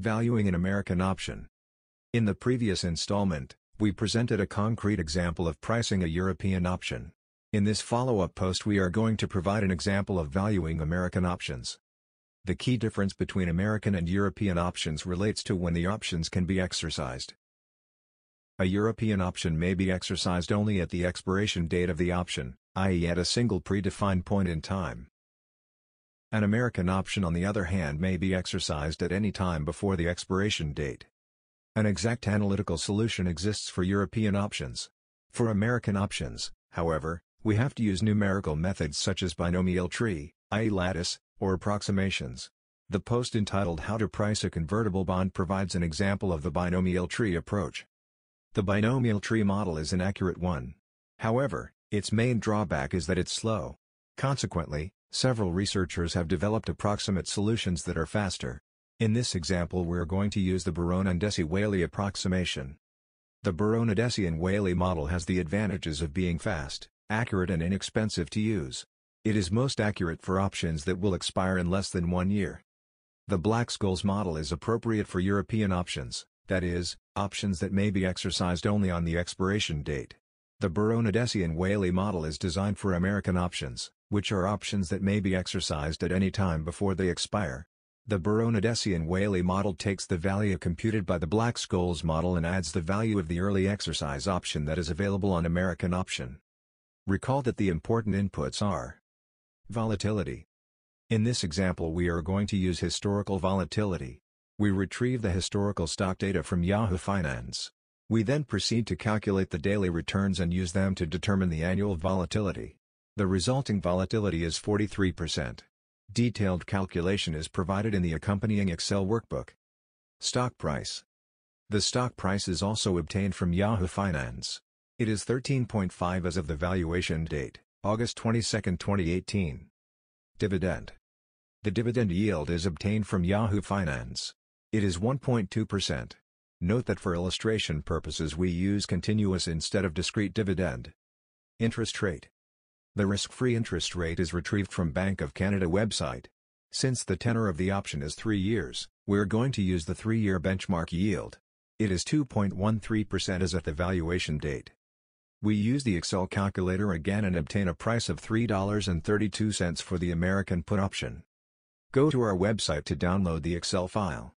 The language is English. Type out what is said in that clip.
Valuing an American option. In the previous installment, we presented a concrete example of pricing a European option. In this follow-up post we are going to provide an example of valuing American options. The key difference between American and European options relates to when the options can be exercised. A European option may be exercised only at the expiration date of the option, i.e. at a single predefined point in time. An American option on the other hand may be exercised at any time before the expiration date. An exact analytical solution exists for European options. For American options, however, we have to use numerical methods such as binomial tree, i.e. lattice, or approximations. The post entitled How to Price a Convertible Bond provides an example of the binomial tree approach. The binomial tree model is an accurate one. However, its main drawback is that it's slow. Consequently, several researchers have developed approximate solutions that are faster. In this example we're going to use the Barone-Andesi-Whaley Approximation. The Barone-Adesi-Whaley model has the advantages of being fast, accurate and inexpensive to use. It is most accurate for options that will expire in less than 1 year. The Black-Scholes model is appropriate for European options, that is, options that may be exercised only on the expiration date. The Barone-Adesi-Whaley model is designed for American options, which are options that may be exercised at any time before they expire. The Barone-Adesi-Whaley model takes the value computed by the Black-Scholes model and adds the value of the early exercise option that is available on American option. Recall that the important inputs are volatility. In this example we are going to use historical volatility. We retrieve the historical stock data from Yahoo Finance. We then proceed to calculate the daily returns and use them to determine the annual volatility. The resulting volatility is 43%. Detailed calculation is provided in the accompanying Excel workbook. Stock price. The stock price is also obtained from Yahoo Finance. It is 13.5 as of the valuation date, August 22, 2018. Dividend. The dividend yield is obtained from Yahoo Finance. It is 1.2%. Note that for illustration purposes we use continuous instead of discrete dividend. Interest rate. The risk-free interest rate is retrieved from Bank of Canada website. Since the tenor of the option is 3 years, we're going to use the 3-year benchmark yield. It is 2.13% as at the valuation date. We use the Excel calculator again and obtain a price of $3.32 for the American put option. Go to our website to download the Excel file.